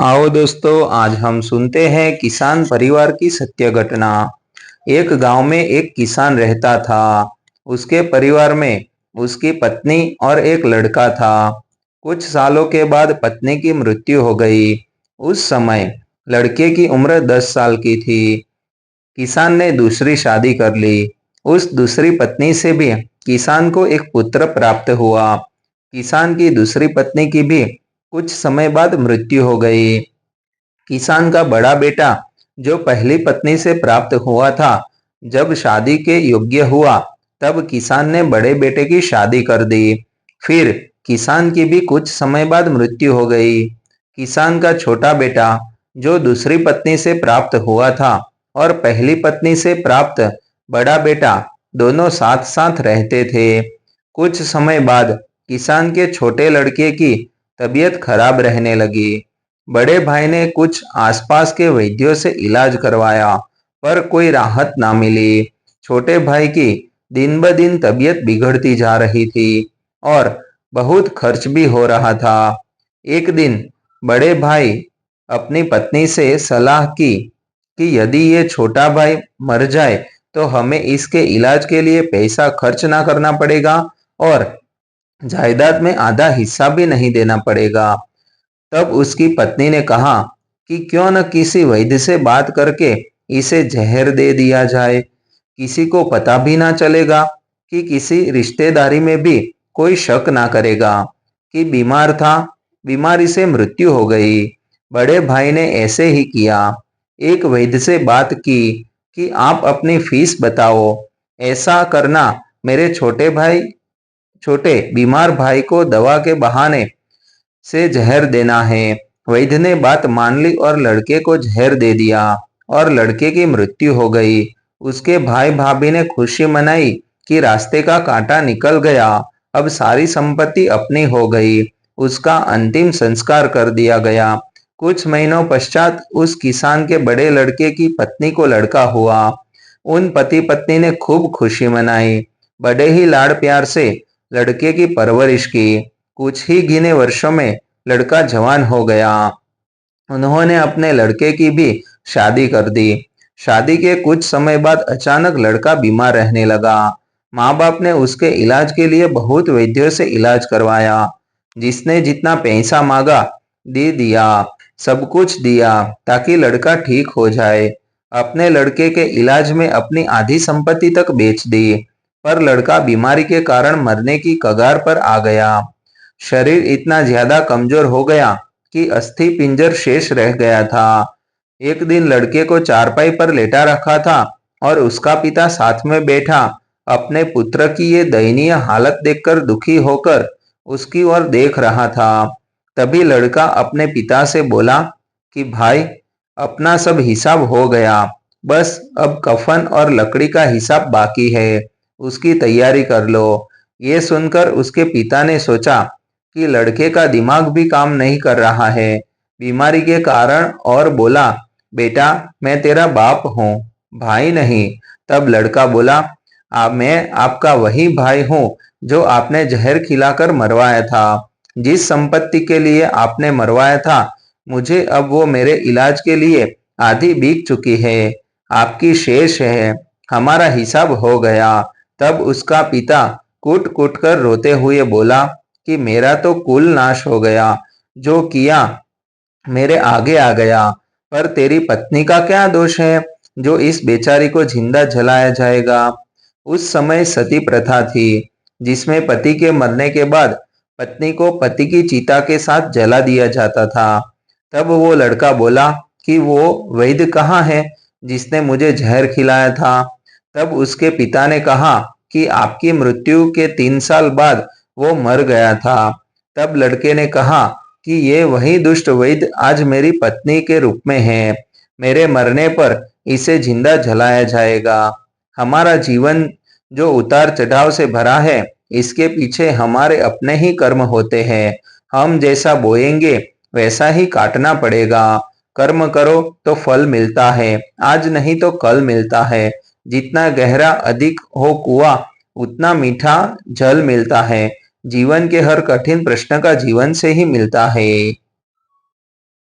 आओ दोस्तों, आज हम सुनते हैं किसान परिवार की सत्य घटना। एक गांव में एक किसान रहता था। उसके परिवार में उसकी पत्नी और एक लड़का था। कुछ सालों के बाद पत्नी की मृत्यु हो गई। उस समय लड़के की उम्र 10 साल की थी। किसान ने दूसरी शादी कर ली। उस दूसरी पत्नी से भी किसान को एक पुत्र प्राप्त हुआ। किसान की दूसरी पत्नी की भी कुछ समय बाद मृत्यु हो गई। किसान का बड़ा बेटा जो पहली पत्नी से प्राप्त हुआ था, जब शादी के योग्य हुआ तब किसान ने बड़े बेटे की शादी कर दी। फिर किसान की भी कुछ समय बाद मृत्यु हो गई। किसान का छोटा बेटा जो दूसरी पत्नी से प्राप्त हुआ था और पहली पत्नी से प्राप्त बड़ा बेटा दोनों साथ साथ रहते थे। कुछ समय बाद किसान के छोटे लड़के की तबीयत खराब रहने लगी। बड़े भाई ने कुछ आसपास के वैद्यों से इलाज करवाया, पर कोई राहत ना मिली। छोटे भाई की दिन ब दिन तबीयत बिगड़ती जा रही थी और बहुत खर्च भी हो रहा था। एक दिन बड़े भाई अपनी पत्नी से सलाह की कि यदि ये छोटा भाई मर जाए तो हमें इसके इलाज के लिए पैसा खर्च ना करना पड़ेगा और जायदाद में आधा हिस्सा भी नहीं देना पड़ेगा। तब उसकी पत्नी ने कहा कि क्यों न किसी वैद्य से बात करके इसे जहर दे दिया जाए। किसी को पता भी ना चलेगा कि किसी रिश्तेदारी में भी कोई शक ना करेगा कि बीमार था, बीमारी से मृत्यु हो गई। बड़े भाई ने ऐसे ही किया। एक वैद्य से बात की कि आप अपनी फीस बताओ। ऐसा करना मेरे छोटे बीमार भाई को दवा के बहाने से जहर देना है। वैद्य ने बात मान ली और लड़के को जहर दे दिया और लड़के की मृत्यु हो गई। उसके भाई भाभी ने खुशी मनाई कि रास्ते का कांटा निकल गया, अब सारी संपत्ति अपनी हो गई। उसका अंतिम संस्कार कर दिया गया। कुछ महीनों पश्चात उस किसान के बड़े लड़के की पत्नी को लड़का हुआ। उन पति पत्नी ने खूब खुशी मनाई। बड़े ही लाड़ प्यार से लड़के की परवरिश की। कुछ ही गिने वर्षों में लड़का जवान हो गया। उन्होंने अपने लड़के की भी शादी कर दी। शादी के कुछ समय बाद अचानक लड़का बीमार रहने लगा। माँ बाप ने उसके इलाज के लिए बहुत वैद्यों से इलाज करवाया। जिसने जितना पैसा मांगा दे दिया, सब कुछ दिया ताकि लड़का ठीक हो जाए। अपने लड़के के इलाज में अपनी आधी संपत्ति तक बेच दी, पर लड़का बीमारी के कारण मरने की कगार पर आ गया। शरीर इतना ज्यादा कमजोर हो गया कि अस्थि पिंजर शेष रह गया था। एक दिन लड़के को चारपाई पर लेटा रखा था और उसका पिता साथ में बैठा अपने पुत्र की ये दयनीय हालत देखकर दुखी होकर उसकी ओर देख रहा था। तभी लड़का अपने पिता से बोला कि भाई, अपना सब हिसाब हो गया, बस अब कफन और लकड़ी का हिसाब बाकी है, उसकी तैयारी कर लो। ये सुनकर उसके पिता ने सोचा कि लड़के का दिमाग भी काम नहीं कर रहा है बीमारी के कारण, और बोला, बेटा, मैं तेरा बाप हूँ, भाई नहीं। तब लड़का बोला, मैं आपका वही भाई हूँ जो आपने जहर खिलाकर मरवाया था। जिस संपत्ति के लिए आपने मरवाया था, मुझे अब वो मेरे इलाज के लिए आधी बिक चुकी है, आपकी शेष है, हमारा हिसाब हो गया। तब उसका पिता कूट कूट कर रोते हुए बोला कि मेरा तो कुल नाश हो गया, जो किया मेरे आगे आ गया, पर तेरी पत्नी का क्या दोष है जो इस बेचारी को जिंदा जलाया जाएगा। उस समय सती प्रथा थी, जिसमें पति के मरने के बाद पत्नी को पति की चिता के साथ जला दिया जाता था। तब वो लड़का बोला कि वो वैद्य कहाँ है जिसने मुझे जहर खिलाया था। तब उसके पिता ने कहा कि आपकी मृत्यु के 3 साल बाद वो मर गया था। तब लड़के ने कहा कि ये वही दुष्ट वैद्य आज मेरी पत्नी के रूप में है, मेरे मरने पर इसे जिंदा जलाया जाएगा। हमारा जीवन जो उतार चढ़ाव से भरा है, इसके पीछे हमारे अपने ही कर्म होते हैं। हम जैसा बोएंगे वैसा ही काटना पड़ेगा। कर्म करो तो फल मिलता है, आज नहीं तो कल मिलता है। जितना गहरा अधिक हो कुआं, उतना मीठा जल मिलता है। जीवन के हर कठिन प्रश्न का जीवन से ही मिलता है।